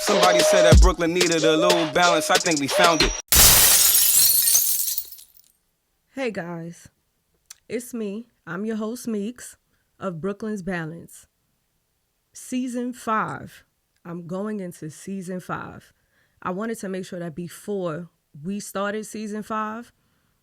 Somebody said that Brooklyn needed a little balance. I think we found it. Hey guys, it's me. I'm your host Meekz of Brooklyn's Balance. Season 5. I'm going into season 5. I wanted to make sure that before we started season 5,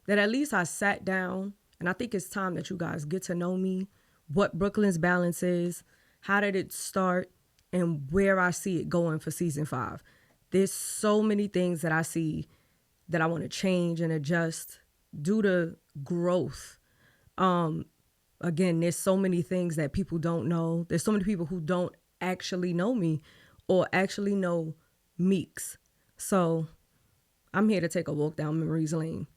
that at least I sat down, and I think it's time that you guys get to know me, what Brooklyn's Balance is, how did it start, and where I see it going for season 5. There's so many things that I see that I want to change and adjust due to growth. Again, there's so many things that people don't know. There's so many people who don't actually know me or actually know Meekz. So I'm here to take a walk down memory's lane.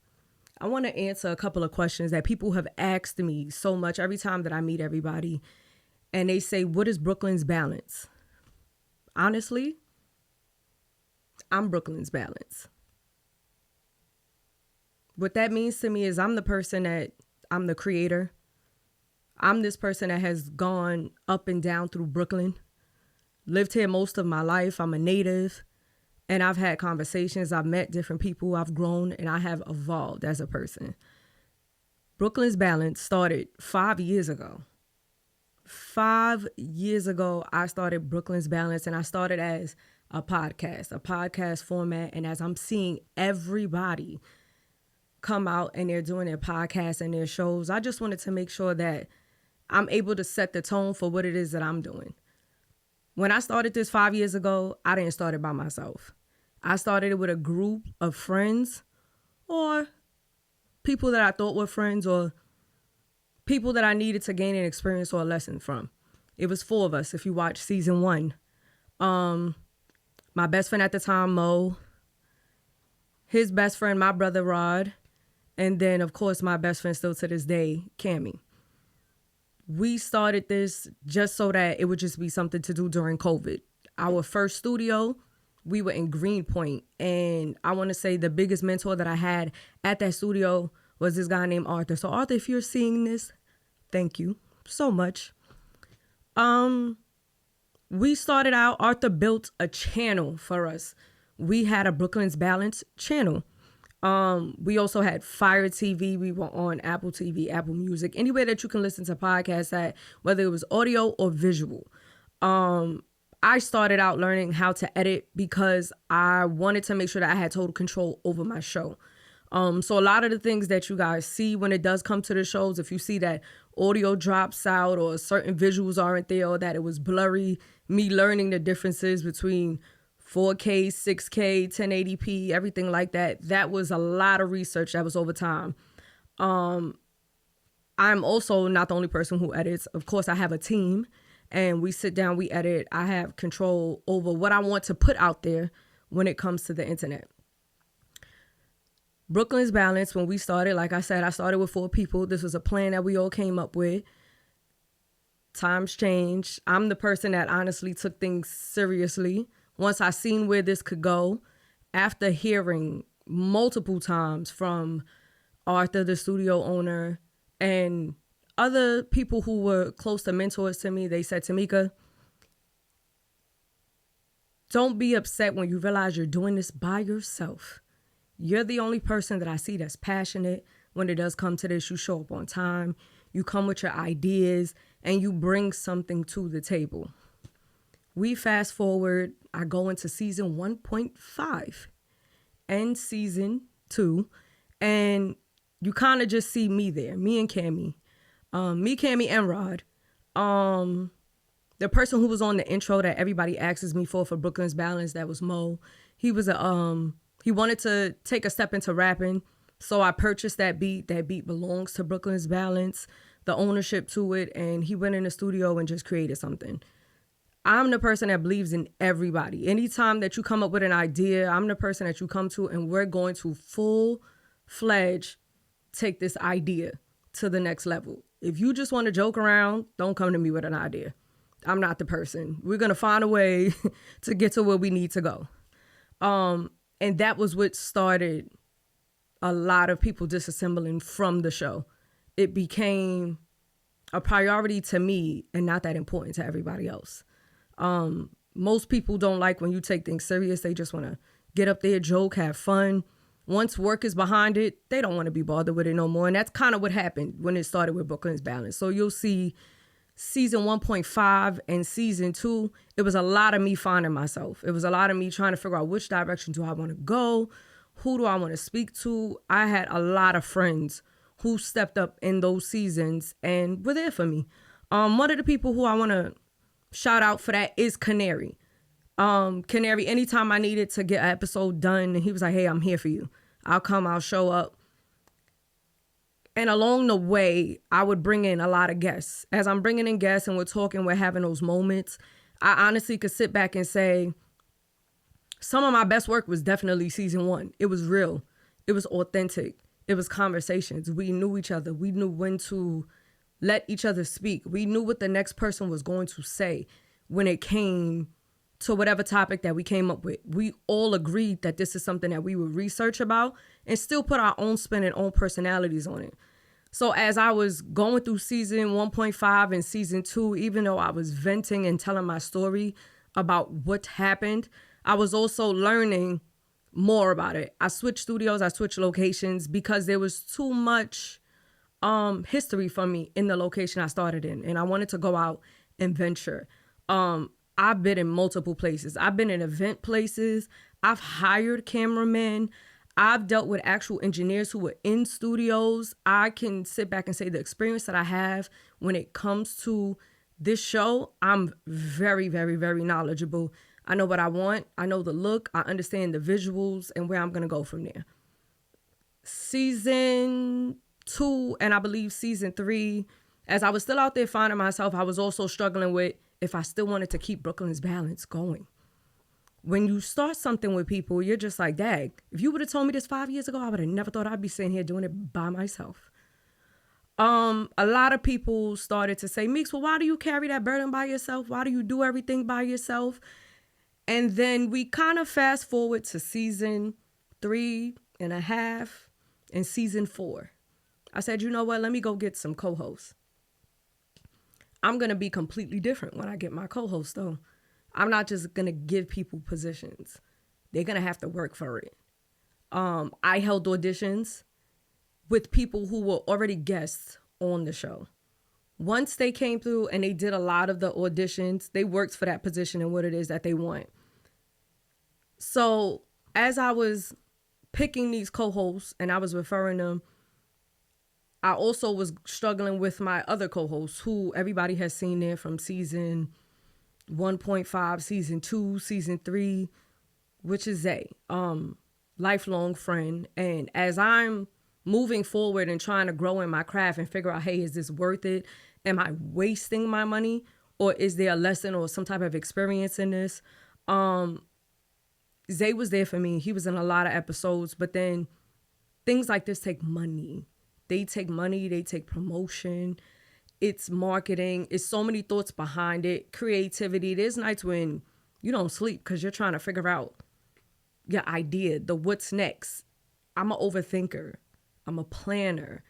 I want to answer a couple of questions that people have asked me so much every time that I meet everybody. And they say, what is Brooklyn's Balance? Honestly, I'm Brooklyn's Balance. What that means to me is I'm the creator. I'm this person that has gone up and down through Brooklyn, lived here most of my life. I'm a native, and I've had conversations. I've met different people. I've grown, and I have evolved as a person. Brooklyn's Balance started 5 years ago. 5 years ago, I started Brooklyn's Balance, and I started as a podcast format. And as I'm seeing everybody come out and they're doing their podcasts and their shows, I just wanted to make sure that I'm able to set the tone for what it is that I'm doing. When I started this 5 years ago, I didn't start it by myself. I started it with a group of friends or people that I thought were friends or people that I needed to gain an experience or a lesson from. It was 4 of us if you watch season 1. My best friend at the time, Mo, his best friend, my brother, Rod, and then, of course, my best friend still to this day, Cammie. We started this just so that it would just be something to do during COVID. Our first studio, we were in Greenpoint. And I want to say the biggest mentor that I had at that studio was this guy named Arthur. So, Arthur, if you're seeing this, thank you so much. We started out, Arthur built a channel for us. We had a Brooklyn's Balance channel. We also had Fire TV. We were on Apple TV, Apple Music, anywhere that you can listen to podcasts at, whether it was audio or visual. I started out learning how to edit because I wanted to make sure that I had total control over my show. So a lot of the things that you guys see when it does come to the shows, if you see that audio drops out or certain visuals aren't there or that it was blurry, me learning the differences between 4K, 6K, 1080p, everything like that. That was a lot of research. That was over time. I'm also not the only person who edits. Of course, I have a team and we sit down, we edit. I have control over what I want to put out there when it comes to the internet. Brooklyn's Balance, when we started, like I said, I started with 4 people. This was a plan that we all came up with. Times change. I'm the person that honestly took things seriously. Once I seen where this could go, after hearing multiple times from Arthur, the studio owner, and other people who were close to mentors to me, they said, Tamika, don't be upset when you realize you're doing this by yourself. You're the only person that I see that's passionate. When it does come to this, you show up on time, you come with your ideas, and you bring something to the table. We fast forward, I go into season 1.5 and season 2, and you kind of just see me there, me and Cammie. Cammie, and Rod. The person who was on the intro that everybody asks me for Brooklyn's Balance, that was Mo. He was he wanted to take a step into rapping, so I purchased that beat. That beat belongs to Brooklyn's Balance, the ownership to it, and he went in the studio and just created something. I'm the person that believes in everybody. Anytime that you come up with an idea, I'm the person that you come to, and we're going to full-fledged take this idea to the next level. If you just want to joke around, don't come to me with an idea. I'm not the person. We're going to find a way to get to where we need to go. And that was what started a lot of people disassembling from the show. It became a priority to me and not that important to everybody else. Most people don't like when you take things serious. They just want to get up there, joke, have fun. Once work is behind it, they don't want to be bothered with it no more. And that's kind of what happened when it started with Brooklyn's Balance. So you'll see season 1.5 and season 2, it was a lot of me finding myself. It was a lot of me trying to figure out which direction do I want to go? Who do I want to speak to? I had a lot of friends who stepped up in those seasons and were there for me. One of the people who I want to shout out for that is Canary. Canary, anytime I needed to get an episode done, he was like, hey, I'm here for you. I'll come, I'll show up. And along the way, I would bring in a lot of guests. As I'm bringing in guests and we're talking, we're having those moments, I honestly could sit back and say, some of my best work was definitely season 1. It was real. It was authentic. It was conversations. We knew each other. We knew when to let each other speak. We knew what the next person was going to say when it came to whatever topic that we came up with. We all agreed that this is something that we would research about and still put our own spin and own personalities on it. So as I was going through season 1.5 and season 2, even though I was venting and telling my story about what happened, I was also learning more about it. I switched studios, I switched locations because there was too much history for me in the location I started in. And I wanted to go out and venture. I've been in multiple places. I've been in event places. I've hired cameramen. I've dealt with actual engineers who were in studios. I can sit back and say the experience that I have when it comes to this show, I'm very, very, very knowledgeable. I know what I want. I know the look. I understand the visuals and where I'm going to go from there. Season 2 and I believe season 3, as I was still out there finding myself, I was also struggling with if I still wanted to keep Brooklyn's Balance going. When you start something with people, you're just like, dang, if you would have told me this 5 years ago, I would have never thought I'd be sitting here doing it by myself. A lot of people started to say, Meekz, well, why do you carry that burden by yourself? Why do you do everything by yourself? And then we kind of fast forward to season 3.5 and season 4. I said, you know what? Let me go get some co-hosts. I'm going to be completely different when I get my co-host, though. I'm not just going to give people positions. They're going to have to work for it. I held auditions with people who were already guests on the show. Once they came through and they did a lot of the auditions, they worked for that position and what it is that they want. So as I was picking these co-hosts and I was referring them, I also was struggling with my other co-hosts who everybody has seen there from season 1.5, season 2, season 3, which is Zay, lifelong friend. And as I'm moving forward and trying to grow in my craft and figure out, hey, is this worth it? Am I wasting my money? Or is there a lesson or some type of experience in this? Zay was there for me. He was in a lot of episodes, but then things like this take money. They take money, they take promotion. It's marketing. It's so many thoughts behind it. Creativity. There's nights when you don't sleep because you're trying to figure out your idea, the what's next. I'm an overthinker. I'm a planner.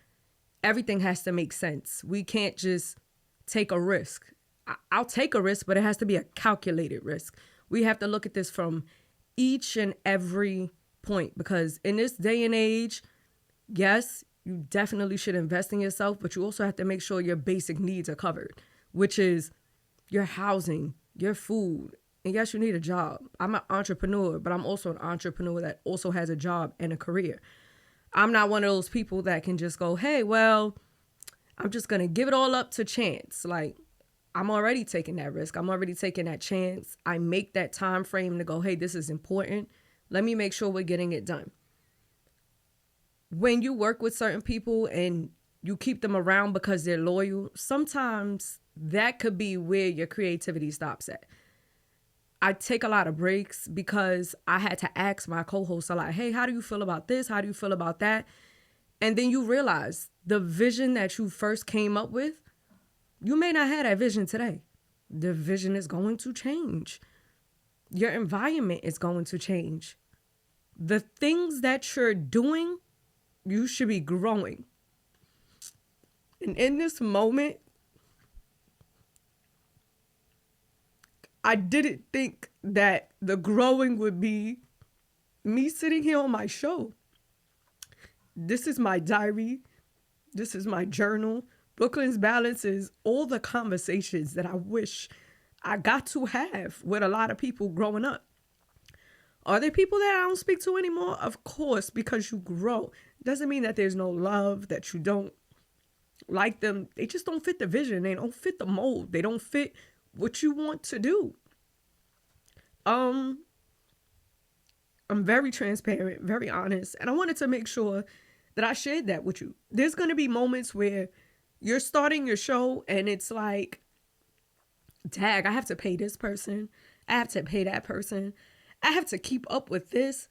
Everything has to make sense. We can't just take a risk. I'll take a risk, but it has to be a calculated risk. We have to look at this from each and every point because in this day and age, yes, you definitely should invest in yourself, but you also have to make sure your basic needs are covered, which is your housing, your food, and yes, you need a job. I'm an entrepreneur, but I'm also an entrepreneur that also has a job and a career. I'm not one of those people that can just go, hey, well, I'm just going to give it all up to chance. Like, I'm already taking that risk. I'm already taking that chance. I make that time frame to go, hey, this is important. Let me make sure we're getting it done. When you work with certain people and you keep them around because they're loyal, sometimes that could be where your creativity stops at. I take a lot of breaks because I had to ask my co-hosts a lot, hey, how do you feel about this? How do you feel about that? And then you realize the vision that you first came up with, you may not have that vision today. The vision is going to change. Your environment is going to change. The things that you're doing, you should be growing. And in this moment, I didn't think that the growing would be me sitting here on my show. This is my diary. This is my journal. Brooklyn's Balance is all the conversations that I wish I got to have with a lot of people growing up. Are there people that I don't speak to anymore? Of course, because you grow. Doesn't mean that there's no love, that you don't like them. They just don't fit the vision. They don't fit the mold. They don't fit what you want to do. I'm very transparent, very honest, and I wanted to make sure that I shared that with you. There's going to be moments where you're starting your show and it's like, tag, I have to pay this person. I have to pay that person. I have to keep up with this.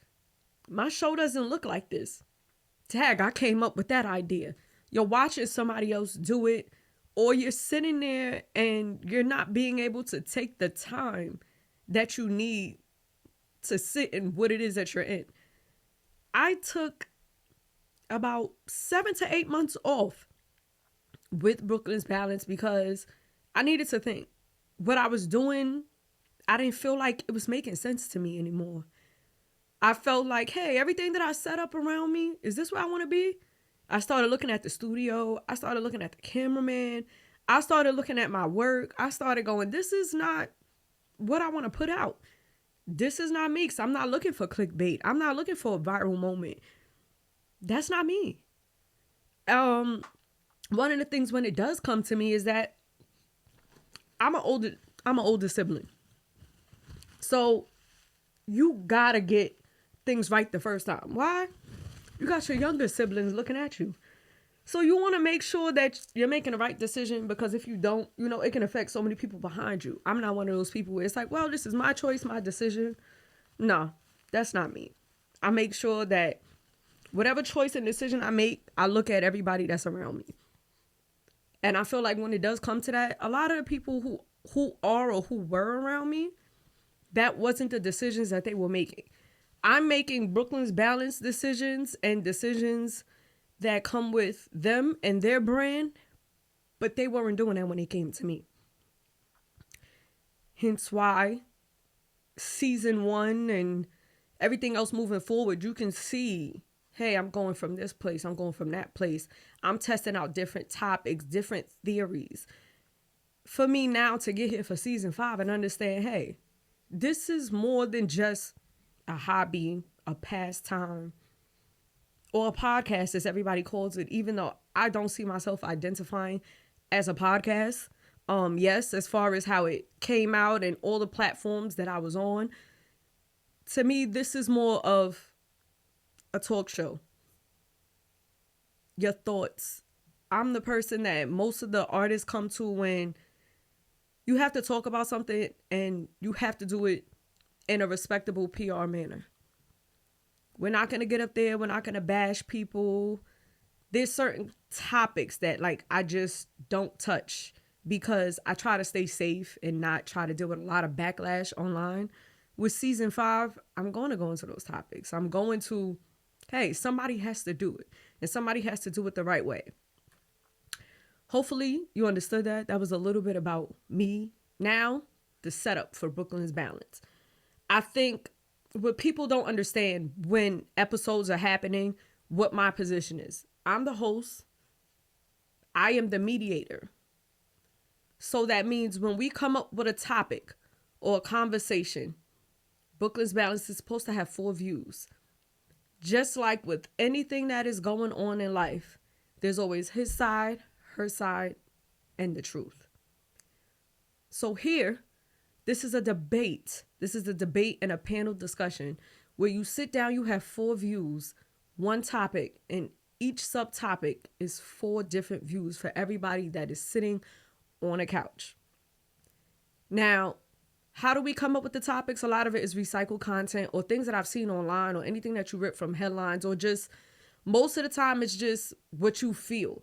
My show doesn't look like this. Tag, I came up with that idea. You're watching somebody else do it, or you're sitting there and you're not being able to take the time that you need to sit in what it is that you're in. I took about 7 to 8 months off with Brooklyn's Balance because I needed to think. What I was doing, I didn't feel like it was making sense to me anymore. I felt like, hey, everything that I set up around me, is this where I want to be? I started looking at the studio. I started looking at the cameraman. I started looking at my work. I started going, this is not what I want to put out. This is not me. 'Cause I'm not looking for clickbait. I'm not looking for a viral moment. That's not me. One of the things when it does come to me is that I'm an older sibling. So you gotta get things right the first time. Why? You got your younger siblings looking at you. So you want to make sure that you're making the right decision, because if you don't, it can affect so many people behind you. I'm not one of those people where it's like, well, this is my choice, my decision. No, that's not me. I make sure that whatever choice and decision I make, I look at everybody that's around me. And I feel like when it does come to that, a lot of the people who are or who were around me, that wasn't the decisions that they were making. I'm making Brooklyn's Balance decisions and decisions that come with them and their brand, but they weren't doing that when it came to me. Hence why season 1 and everything else moving forward, you can see, hey, I'm going from this place, I'm going from that place. I'm testing out different topics, different theories. For me now to get here for season 5 and understand, hey, this is more than just a hobby, a pastime, or a podcast, as everybody calls it, even though I don't see myself identifying as a podcast. Yes, as far as how it came out and all the platforms that I was on, to me, this is more of a talk show. Your thoughts. I'm the person that most of the artists come to when you have to talk about something and you have to do it in a respectable PR manner. We're not going to get up there. We're not going to bash people. There's certain topics that I just don't touch because I try to stay safe and not try to deal with a lot of backlash online. With season 5, I'm going to go into those topics. I'm going to, hey, somebody has to do it, and somebody has to do it the right way. Hopefully you understood that. That was a little bit about me. Now, the setup for Brooklyn's Balance. I think what people don't understand when episodes are happening, what my position is. I'm the host. I am the mediator. So that means when we come up with a topic or a conversation, Brooklyn's Balance is supposed to have 4 views. Just like with anything that is going on in life, there's always his side, her side, and the truth. So here, this is a debate. This is a debate and a panel discussion where you sit down, you have 4 views, one topic, and each subtopic is 4 different views for everybody that is sitting on a couch. Now, how do we come up with the topics? A lot of it is recycled content or things that I've seen online or anything that you rip from headlines, or just most of the time it's just what you feel.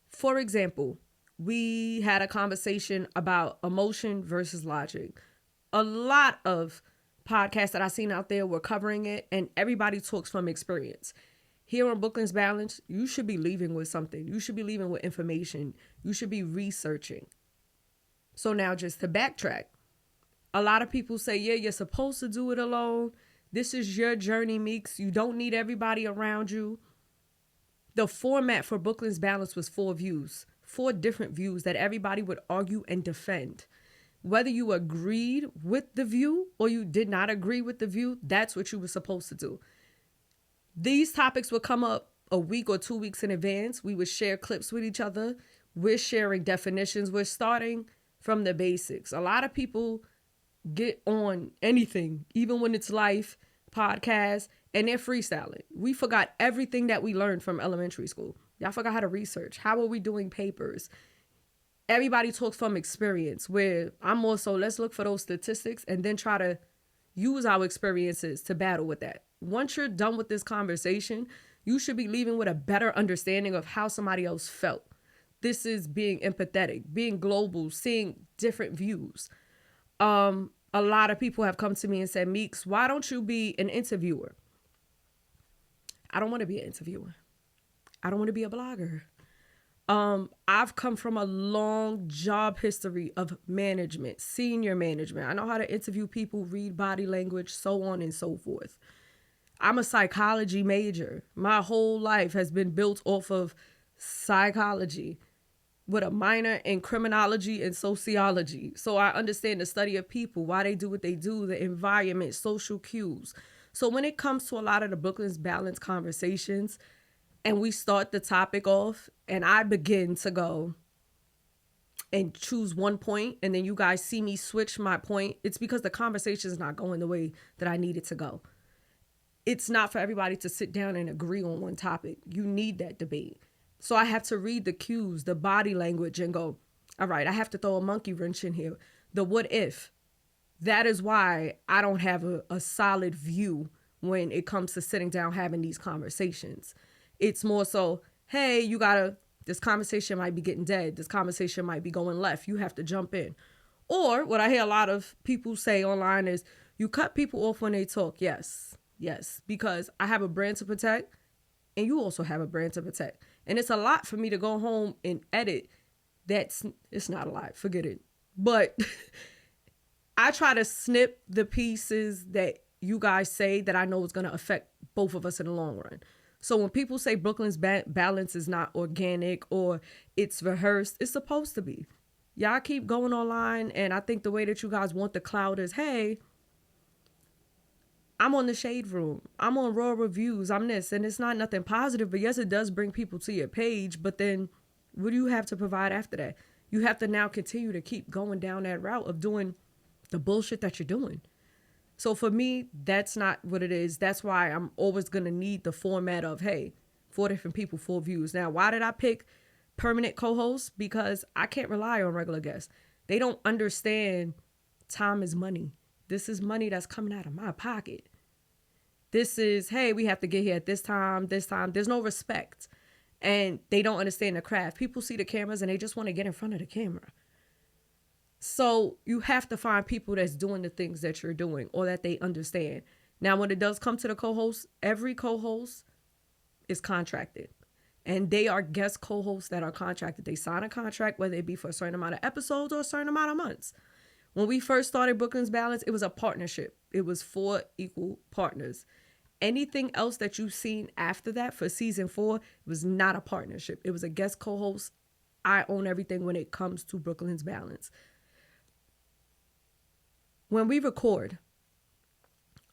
For example, we had a conversation about emotion versus logic. A lot of podcasts that I've seen out there were covering it, and everybody talks from experience. Here on Brooklyn's Balance, you should be leaving with something. You should be leaving with information. You should be researching. So now just to backtrack, A lot of people say, yeah, you're supposed to do it alone. This is your journey, Meekz. You don't need everybody around you. The format for Brooklyn's Balance was 4 views, 4 different views that everybody would argue and defend. Whether you agreed with the view or you did not agree with the view, that's what you were supposed to do. These topics would come up a week or 2 weeks in advance. We would share clips with each other. We're sharing definitions. We're starting from the basics. A lot of people get on anything, even when it's life, podcast, and they're freestyling. We forgot everything that we learned from elementary school. Y'all forgot how to research. How are we doing papers? Everybody talks from experience, where I'm more so, let's look for those statistics and then try to use our experiences to battle with that. Once you're done with this conversation, you should be leaving with a better understanding of how somebody else felt. This is being empathetic, being global, seeing different views. A lot of people have come to me and said, Meekz, why don't you be an interviewer? I don't want to be an interviewer. I don't want to be a blogger. I've come from a long job history of management, senior management. I know how to interview people, read body language, so on and so forth. I'm a psychology major. My whole life has been built off of psychology with a minor in criminology and sociology. So I understand the study of people, why they do what they do, the environment, social cues. So when it comes to a lot of the Brooklyn's Balance conversations, and we start the topic off, and I begin to go and choose one point, and then you guys see me switch my point, it's because the conversation is not going the way that I need it to go. It's not for everybody to sit down and agree on one topic. You need that debate. So I have to read the cues, the body language, and go, all right, I have to throw a monkey wrench in here. The what if. That is why I don't have a solid view when it comes to sitting down having these conversations. It's more so, hey, this conversation might be getting dead. This conversation might be going left. You have to jump in. Or what I hear a lot of people say online is, you cut people off when they talk. Yes, because I have a brand to protect and you also have a brand to protect. And it's a lot for me to go home and edit. It's not a lot, forget it. But I try to snip the pieces that you guys say that I know is going to affect both of us in the long run. So when people say Brooklyn's Balance is not organic or it's rehearsed, it's supposed to be. Y'all keep going online, and I think the way that you guys want the cloud is, hey, I'm on the Shade Room. I'm on Raw Reviews. I'm this. And it's not nothing positive, but yes, it does bring people to your page. But then what do you have to provide after that? You have to now continue to keep going down that route of doing the bullshit that you're doing. So for me, that's not what it is. That's why I'm always going to need the format of, hey, 4 different people, 4 views. Now, why did I pick permanent co-hosts? Because I can't rely on regular guests. They don't understand time is money. This is money that's coming out of my pocket. This is, hey, we have to get here at this time. There's no respect. And they don't understand the craft. People see the cameras and they just want to get in front of the camera. So you have to find people that's doing the things that you're doing or that they understand. Now, when it does come to the co-host, every co-host is contracted. And they are guest co-hosts that are contracted. They sign a contract, whether it be for a certain amount of episodes or a certain amount of months. When we first started Brooklyn's Balance, it was a partnership. It was 4 equal partners. Anything else that you've seen after that for season 4, it was not a partnership. It was a guest co-host. I own everything when it comes to Brooklyn's Balance. When we record,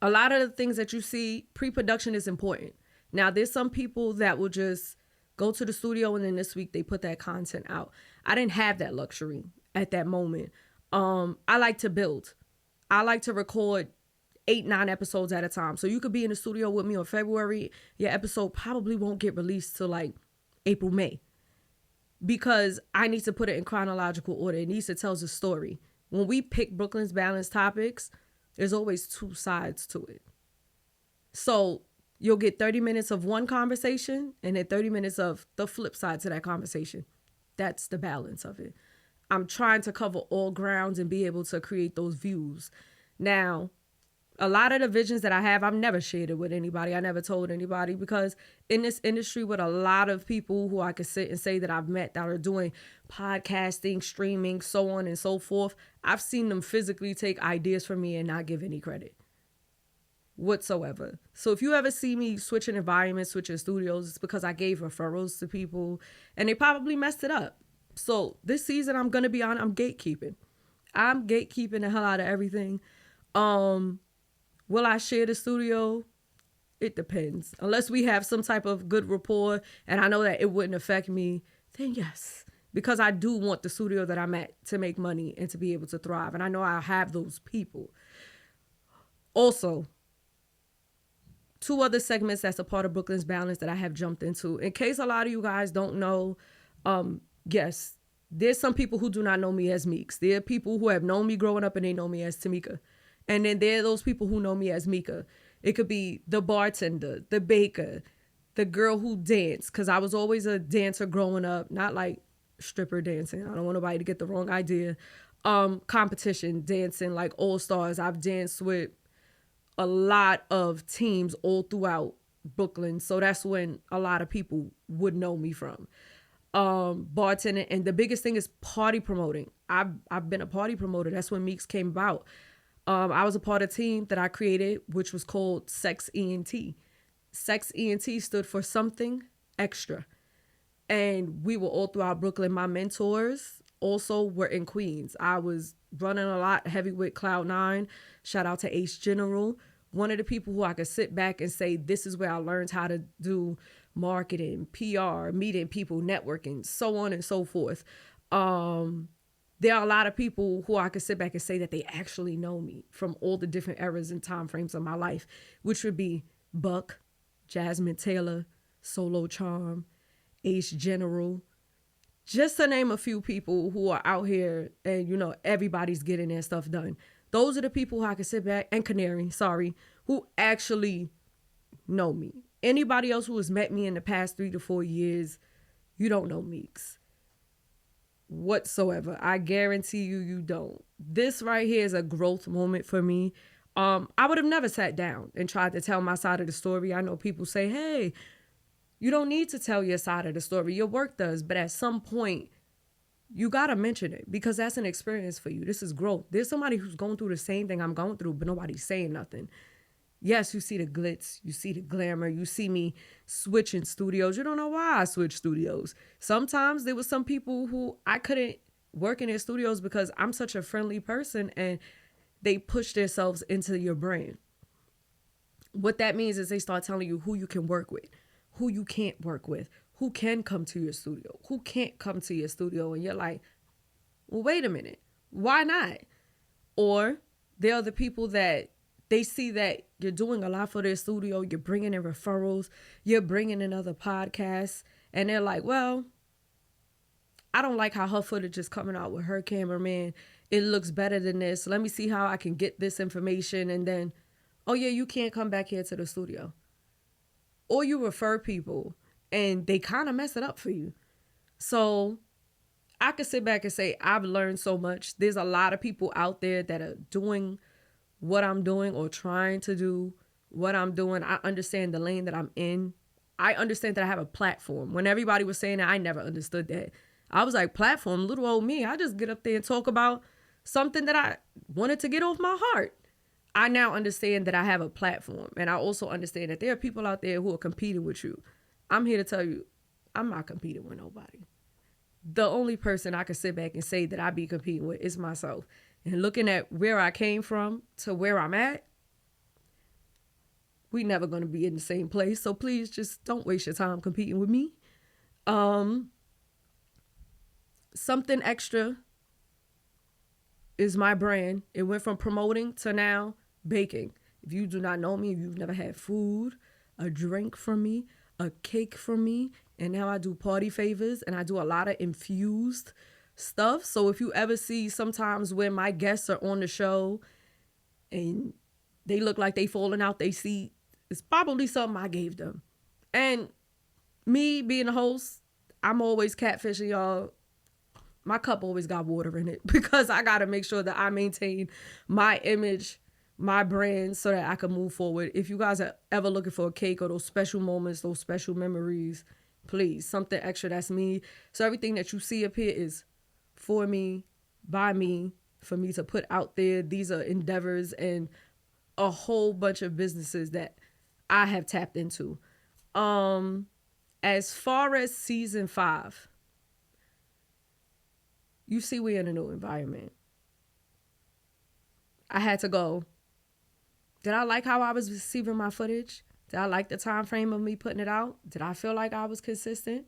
a lot of the things that you see, pre-production is important. Now, there's some people that will just go to the studio and then this week they put that content out. I didn't have that luxury at that moment. I like to build. I like to record 8-9 episodes at a time. So you could be in the studio with me in February. Your episode probably won't get released till like April, May. Because I need to put it in chronological order. It needs to tell the story. When we pick Brooklyn's Balance topics, there's always 2 sides to it. So you'll get 30 minutes of one conversation and then 30 minutes of the flip side to that conversation. That's the balance of it. I'm trying to cover all grounds and be able to create those views. Now, A lot of the visions that I have, I've never shared it with anybody. I never told anybody, because in this industry with a lot of people who I could sit and say that I've met that are doing podcasting, streaming, so on and so forth, I've seen them physically take ideas from me and not give any credit whatsoever. So if you ever see me switching environments, switching studios, it's because I gave referrals to people and they probably messed it up. So this season, I'm going to be on, I'm gatekeeping. I'm gatekeeping the hell out of everything. Will I share the studio? It depends. Unless we have some type of good rapport and I know that it wouldn't affect me, then yes. Because I do want the studio that I'm at to make money and to be able to thrive. And I know I'll have those people. Also, 2 other segments that's a part of Brooklyn's Balance that I have jumped into. In case a lot of you guys don't know, yes, there's some people who do not know me as Meekz. There are people who have known me growing up and they know me as Tamika. And then there are those people who know me as Mika. It could be the bartender, the baker, the girl who danced, because I was always a dancer growing up, not like stripper dancing. I don't want nobody to get the wrong idea. Competition dancing, like All Stars. I've danced with a lot of teams all throughout Brooklyn. So that's when a lot of people would know me from. Bartending. And the biggest thing is party promoting. I've been a party promoter. That's when Meekz came about. I was a part of a team that I created, which was called Sex ENT. Sex ENT stood for something extra. And we were all throughout Brooklyn. My mentors also were in Queens. I was running a lot heavy with Cloud9. Shout out to Ace General. One of the people who I could sit back and say, this is where I learned how to do marketing, PR, meeting people, networking, so on and so forth. There are a lot of people who I could sit back and say that they actually know me from all the different eras and time frames of my life, which would be Buck, Jasmine Taylor, Solo Charm, Ace General, just to name a few people who are out here and, you know, everybody's getting their stuff done. Those are the people who I could sit back, and Canary, who actually know me. Anybody else who has met me in the past 3 to 4 years, you don't know Meekz whatsoever. I guarantee you don't. This right here is a growth moment for me. I would have never sat down and tried to tell my side of the story. I know people say, hey, you don't need to tell your side of the story. Your work does. But at some point, you got to mention it, because that's an experience for you. This is growth. There's somebody who's going through the same thing I'm going through, but nobody's saying nothing. Yes, you see the glitz, you see the glamour, you see me switching studios. You don't know why I switched studios. Sometimes there was some people who I couldn't work in their studios because I'm such a friendly person, and they push themselves into your brand. What that means is they start telling you who you can work with, who you can't work with, who can come to your studio, who can't come to your studio. And you're like, well, wait a minute, why not? Or there are the people that they see that you're doing a lot for their studio. You're bringing in referrals. You're bringing in other podcasts. And they're like, well, I don't like how her footage is coming out with her cameraman. It looks better than this. Let me see how I can get this information. And then, oh, yeah, you can't come back here to the studio. Or you refer people and they kind of mess it up for you. So I could sit back and say, I've learned so much. There's a lot of people out there that are doing what I'm doing or trying to do what I'm doing. I understand the lane that I'm in. I understand that I have a platform. When everybody was saying that, I never understood that. I was like, platform, little old me. I just get up there and talk about something that I wanted to get off my heart. I now understand that I have a platform. And I also understand that there are people out there who are competing with you. I'm here to tell you, I'm not competing with nobody. The only person I can sit back and say that I be competing with is myself. And looking at where I came from to where I'm at, we never going to be in the same place. So please just don't waste your time competing with me. Something Extra is my brand. It went from promoting to now baking. If you do not know me, if you've never had food, a drink from me, a cake from me, and now I do party favors and I do a lot of infused stuff. So if you ever see sometimes when my guests are on the show and they look like they falling out they seat, it's probably something I gave them. And me being a host, I'm always catfishing y'all. My cup always got water in it because I got to make sure that I maintain my image my brand so that I can move forward. If you guys are ever looking for a cake or those special moments, those special memories, please, something extra, that's me. So everything that you see up here is for me, by me, for me to put out there. These are endeavors and a whole bunch of businesses that I have tapped into. As far as season 5, you see we're in a new environment. I had to go. Did I like how I was receiving my footage? Did I like the time frame of me putting it out? Did I feel like I was consistent?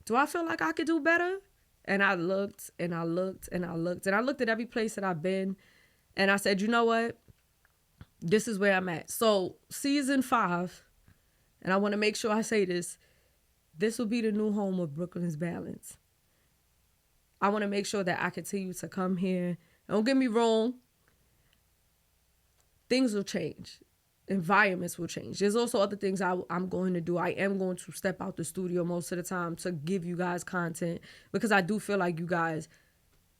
Do I feel like I could do better? And I looked and I looked and I looked and I looked at every place that I've been, and I said, you know what? This is where I'm at. So season 5, and I want to make sure I say this will be the new home of Brooklyn's Balance. I want to make sure that I continue to come here. Don't get me wrong. Things will change. Environments will change. There's also other things I'm going to do. I am going to step out the studio most of the time to give you guys content, because I do feel like you guys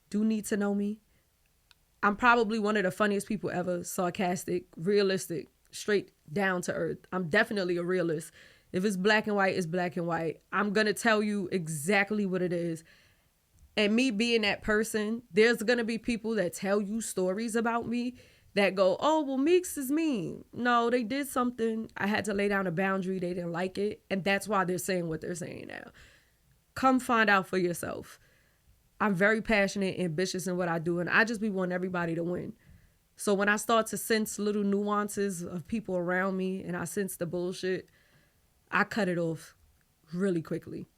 do need to know me. I'm probably one of the funniest people ever. Sarcastic, realistic, straight down to earth. I'm definitely a realist. If it's black and white, it's black and white. I'm going to tell you exactly what it is. And me being that person, there's going to be people that tell you stories about me that go, oh, well, Meekz is mean. No, they did something. I had to lay down a boundary. They didn't like it. And that's why they're saying what they're saying now. Come find out for yourself. I'm very passionate, ambitious in what I do, and I just be wanting everybody to win. So when I start to sense little nuances of people around me and I sense the bullshit, I cut it off really quickly.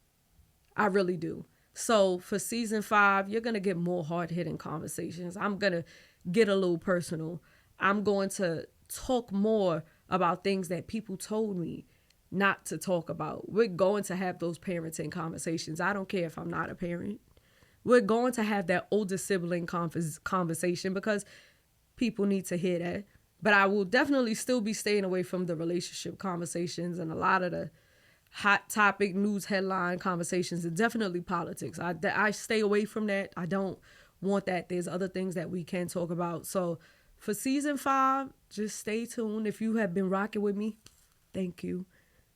I really do. So for season 5, you're going to get more hard-hitting conversations. I'm going to get a little personal. I'm going to talk more about things that people told me not to talk about. We're going to have those parenting conversations. I don't care if I'm not a parent. We're going to have that older sibling conversation because people need to hear that. But I will definitely still be staying away from the relationship conversations and a lot of the hot topic news headline conversations, and definitely politics. I stay away from that. I don't want that. There's other things that we can talk about. So for season 5, just stay tuned. If you have been rocking with me, thank you.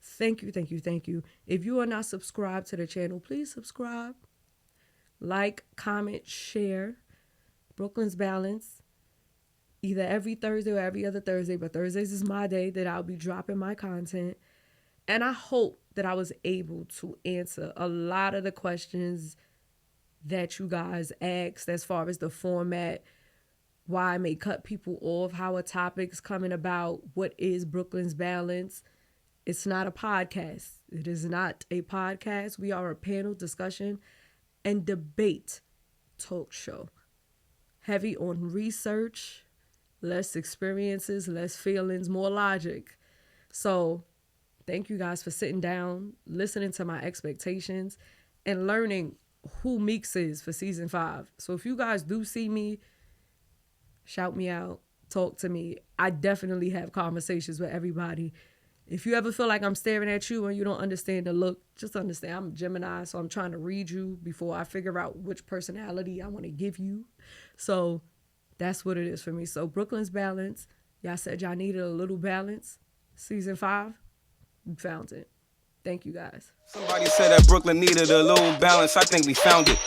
Thank you, thank you, thank you. If you are not subscribed to the channel, please subscribe. Like, comment, share. Brooklyn's Balance. Either every Thursday or every other Thursday, but Thursdays is my day that I'll be dropping my content. And I hope that I was able to answer a lot of the questions that you guys asked as far as the format, why I may cut people off, how a topic's coming about, what is Brooklyn's Balance. It's not a podcast. It is not a podcast. We are a panel discussion and debate talk show. Heavy on research, less experiences, less feelings, more logic. So thank you guys for sitting down, listening to my expectations, and learning who Meekz is for season 5. So if you guys do see me, shout me out, talk to me. I definitely have conversations with everybody. If you ever feel like I'm staring at you and you don't understand the look, just understand I'm a Gemini, so I'm trying to read you before I figure out which personality I want to give you. So that's what it is for me. So Brooklyn's Balance. Y'all said y'all needed a little balance. Season 5, we found it. Thank you guys. Somebody said that Brooklyn needed a little balance. I think we found it.